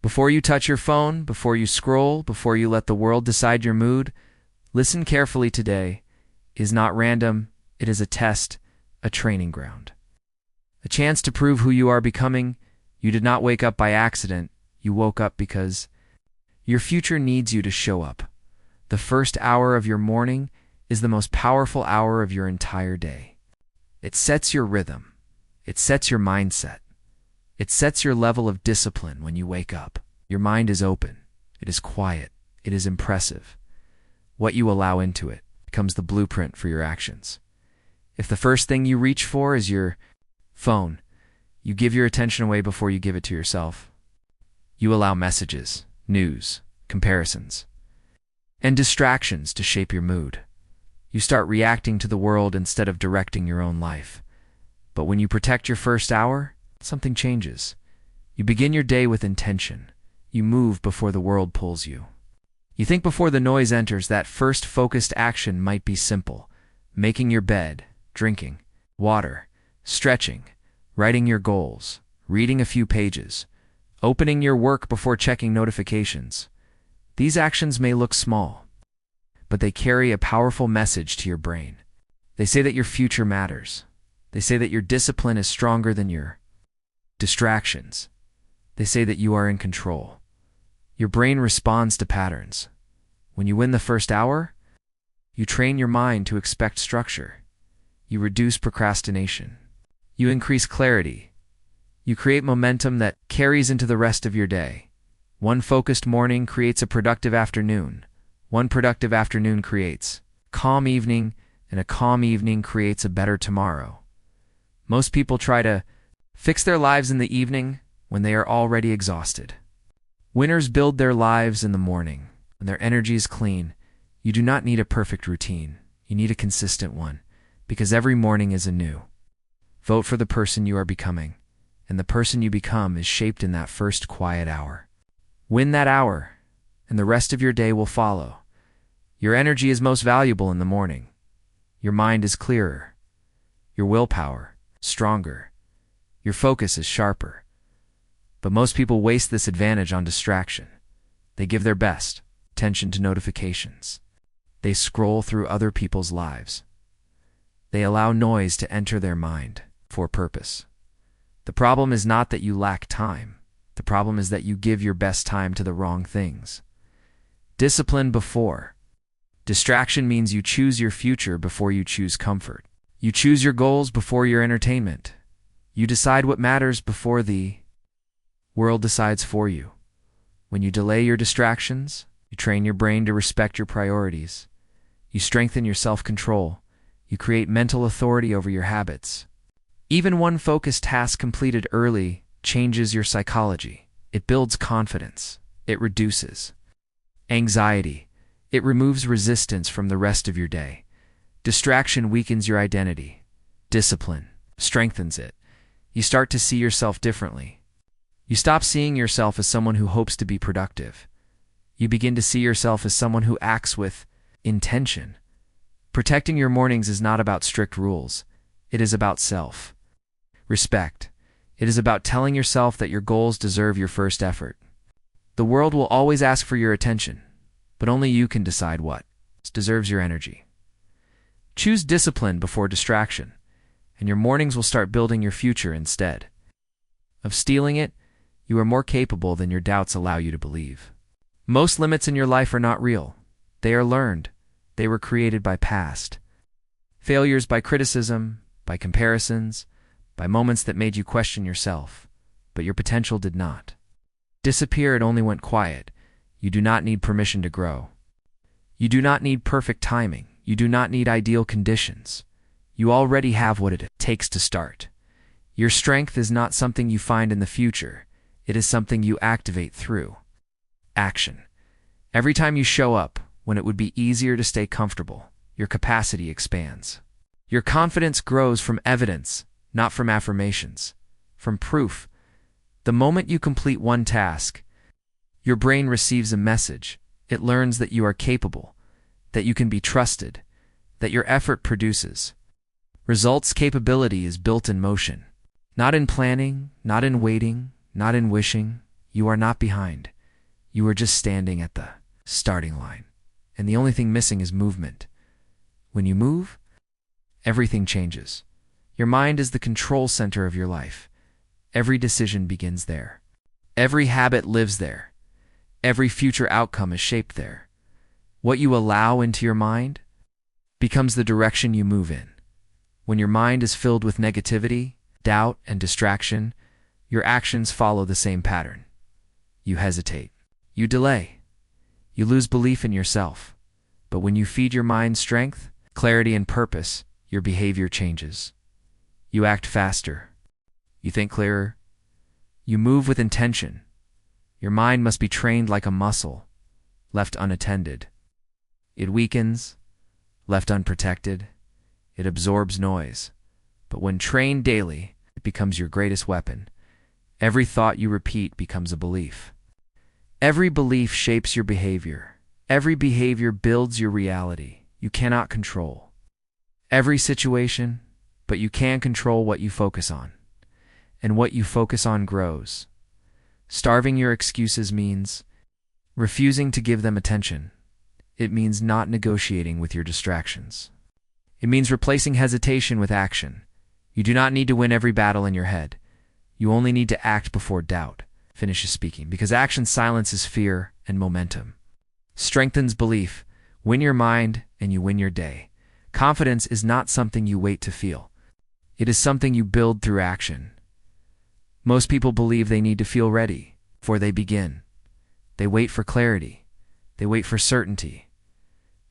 Before you touch your phone, before you scroll, before you let the world decide your mood, listen carefully today. It is not random, it is a test, a training ground. A chance to prove who you are becoming. You did not wake up by accident, you woke up because your future needs you to show up. The first hour of your morning is the most powerful hour of your entire day. It sets your rhythm. It sets your mindset. It sets your level of discipline when you wake up. Your mind is open. It is quiet. It is impressive. What you allow into it becomes the blueprint for your actions. If the first thing you reach for is your phone, you give your attention away before you give it to yourself. You allow messages, news, comparisons, and distractions to shape your mood. You start reacting to the world instead of directing your own life. But when you protect your first hour, something changes. You begin your day with intention. You move before the world pulls you. You think before the noise enters. That first focused action might be simple. Making your bed, drinking water, stretching, writing your goals, reading a few pages, opening your work before checking notifications. These actions may look small, but they carry a powerful message to your brain. They say that your future matters. They say that your discipline is stronger than your distractions. They say that you are in control. Your brain responds to patterns. When you win the first hour, you train your mind to expect structure. You reduce procrastination. You increase clarity. You create momentum that carries into the rest of your day. One focused morning creates a productive afternoon. One productive afternoon creates a calm evening, and a calm evening creates a better tomorrow. Most people try to fix their lives in the evening when they are already exhausted. Winners build their lives in the morning when their energy is clean. You do not need a perfect routine. You need a consistent one, because every morning is anew. Vote for the person you are becoming, and the person you become is shaped in that first quiet hour. Win that hour, and the rest of your day will follow. Your energy is most valuable in the morning. Your mind is clearer. Your willpower stronger. Your focus is sharper. But most people waste this advantage on distraction. They give their best attention to notifications. They scroll through other people's lives. They allow noise to enter their mind for purpose. The problem is not that you lack time. The problem is that you give your best time to the wrong things. Discipline before distraction means you choose your future before you choose comfort. You choose your goals before your entertainment. You decide what matters before the world decides for you. When you delay your distractions, you train your brain to respect your priorities. You strengthen your self-control. You create mental authority over your habits. Even one focused task completed early changes your psychology. It builds confidence. It reduces anxiety. It removes resistance from the rest of your day. Distraction weakens your identity. Discipline strengthens it. You start to see yourself differently. You stop seeing yourself as someone who hopes to be productive. You begin to see yourself as someone who acts with intention. Protecting your mornings is not about strict rules. It is about self-respect. It is about telling yourself that your goals deserve your first effort. The world will always ask for your attention, but only you can decide what deserves your energy. Choose discipline before distraction, and your mornings will start building your future instead of stealing it. You are more capable than your doubts allow you to believe. Most limits in your life are not real. They are learned. They were created by past failures, by criticism, by comparisons, by moments that made you question yourself, but your potential did not disappear. It only went quiet. You do not need permission to grow. You do not need perfect timing. You do not need ideal conditions. You already have what it takes to start. Your strength is not something you find in the future. It is something you activate through action. Every time you show up when it would be easier to stay comfortable, your capacity expands. Your confidence grows from evidence, not from affirmations, from proof. The moment you complete one task, your brain receives a message. It learns that you are capable, that you can be trusted, that your effort produces results. Capability is built in motion, not in planning, not in waiting, not in wishing. You are not behind. You are just standing at the starting line. And the only thing missing is movement. When you move, everything changes. Your mind is the control center of your life. Every decision begins there. Every habit lives there. Every future outcome is shaped there. What you allow into your mind becomes the direction you move in. When your mind is filled with negativity, doubt, and distraction, your actions follow the same pattern. You hesitate. You delay. You lose belief in yourself. But when you feed your mind strength, clarity, and purpose, your behavior changes. You act faster. You think clearer. You move with intention. Your mind must be trained like a muscle, left unattended. It weakens, left unprotected. It absorbs noise. But when trained daily, it becomes your greatest weapon. Every thought you repeat becomes a belief. Every belief shapes your behavior. Every behavior builds your reality. You cannot control every situation, but you can control what you focus on. And what you focus on grows. Starving your excuses means refusing to give them attention. It means not negotiating with your distractions. It means replacing hesitation with action. You do not need to win every battle in your head. You only need to act before doubt finishes speaking, because action silences fear and momentum. Strengthens belief. Win your mind and you win your day. Confidence is not something you wait to feel. It is something you build through action. Most people believe they need to feel ready before they begin. They wait for clarity. They wait for certainty.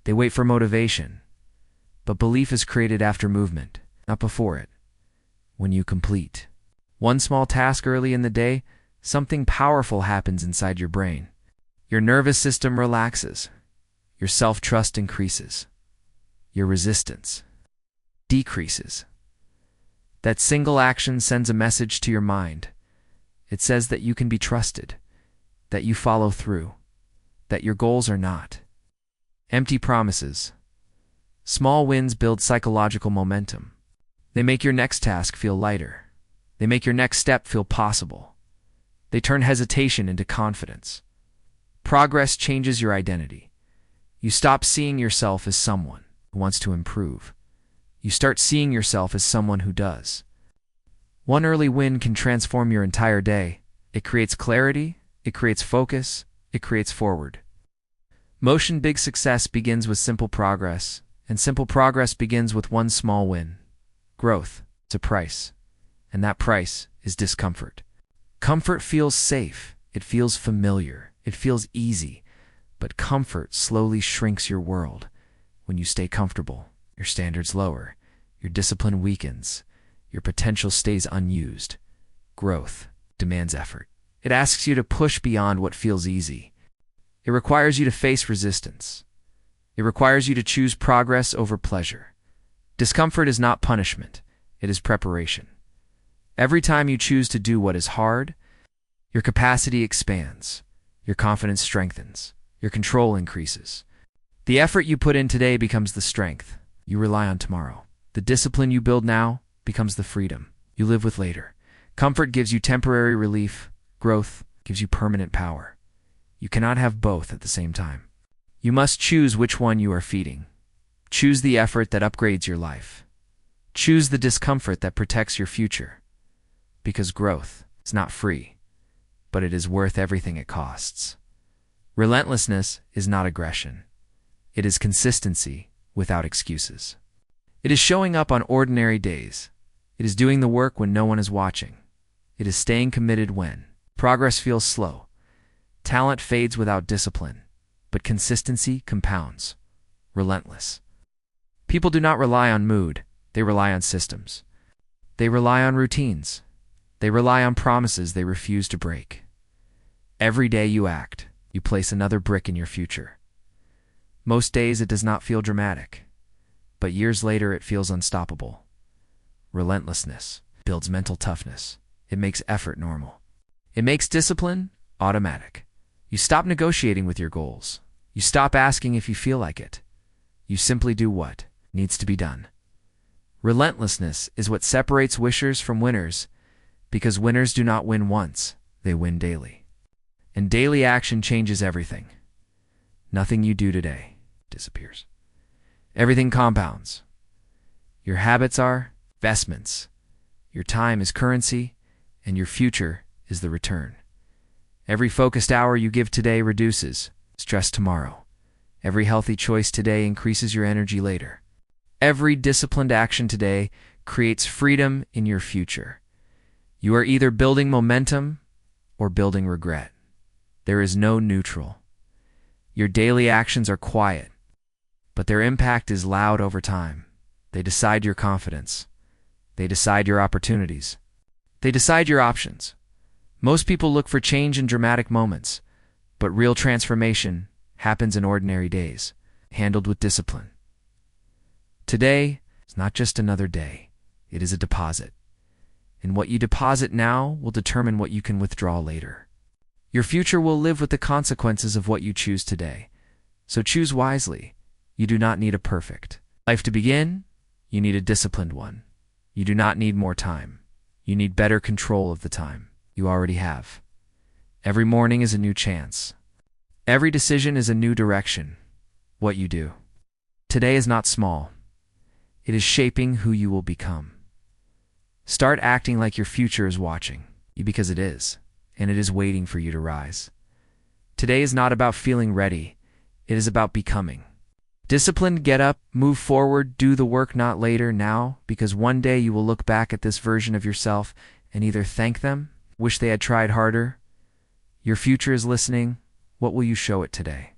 They wait for motivation. But belief is created after movement, not before it. When you complete one small task early in the day, something powerful happens inside your brain. Your nervous system relaxes. Your self-trust increases. Your resistance decreases. That single action sends a message to your mind. It says that you can be trusted, that you follow through, that your goals are not empty promises. Small wins build psychological momentum. They make your next task feel lighter. They make your next step feel possible. They turn hesitation into confidence. Progress changes your identity. You stop seeing yourself as someone who wants to improve. You start seeing yourself as someone who does. One early win can transform your entire day. It creates clarity, it creates focus, it creates forward. Motion. Big success begins with simple progress, and simple progress begins with one small win. Growth. It's a price, and that price is discomfort. Comfort feels safe, it feels familiar, it feels easy, but comfort slowly shrinks your world. When you stay comfortable, your standards lower, your discipline weakens, your potential stays unused. Growth demands effort. It asks you to push beyond what feels easy. It requires you to face resistance. It requires you to choose progress over pleasure. Discomfort is not punishment, it is preparation. Every time you choose to do what is hard, your capacity expands, your confidence strengthens, your control increases. The effort you put in today becomes the strength you rely on tomorrow. The discipline you build now becomes the freedom you live with later. Comfort gives you temporary relief. Growth gives you permanent power. You cannot have both at the same time. You must choose which one you are feeding. Choose the effort that upgrades your life. Choose the discomfort that protects your future. Because growth is not free, but it is worth everything it costs. Relentlessness is not aggression. It is consistency without excuses. It is showing up on ordinary days. It is doing the work when no one is watching. It is staying committed when progress feels slow. Talent fades without discipline, but consistency compounds. Relentless. People do not rely on mood, they rely on systems. They rely on routines. They rely on promises they refuse to break. Every day you act, you place another brick in your future. Most days it does not feel dramatic, but years later it feels unstoppable. Relentlessness builds mental toughness. It makes effort normal. It makes discipline automatic. You stop negotiating with your goals. You stop asking if you feel like it. You simply do what needs to be done. Relentlessness is what separates wishers from winners, because winners do not win once, they win daily. And daily action changes everything. Nothing you do today disappears. Everything compounds. Your habits are investments. Your time is currency, and your future is the return. Every focused hour you give today reduces stress tomorrow. Every healthy choice today increases your energy later. Every disciplined action today creates freedom in your future. You are either building momentum or building regret. There is no neutral. Your daily actions are quiet, but their impact is loud over time. They decide your confidence. They decide your opportunities. They decide your options. Most people look for change in dramatic moments, but real transformation happens in ordinary days, handled with discipline. Today is not just another day. It is a deposit. And what you deposit now will determine what you can withdraw later. Your future will live with the consequences of what you choose today. So choose wisely. You do not need a perfect life to begin. You need a disciplined one. You do not need more time. You need better control of the time you already have. Every morning is a new chance. Every decision is a new direction. What you do today is not small. It is shaping who you will become. Start acting like your future is watching you, because it is, and it is waiting for you to rise. Today is not about feeling ready. It is about becoming. Disciplined, get up, move forward, do the work, not later, now, because one day you will look back at this version of yourself and either thank them, wish they had tried harder. Your future is listening. What will you show it today?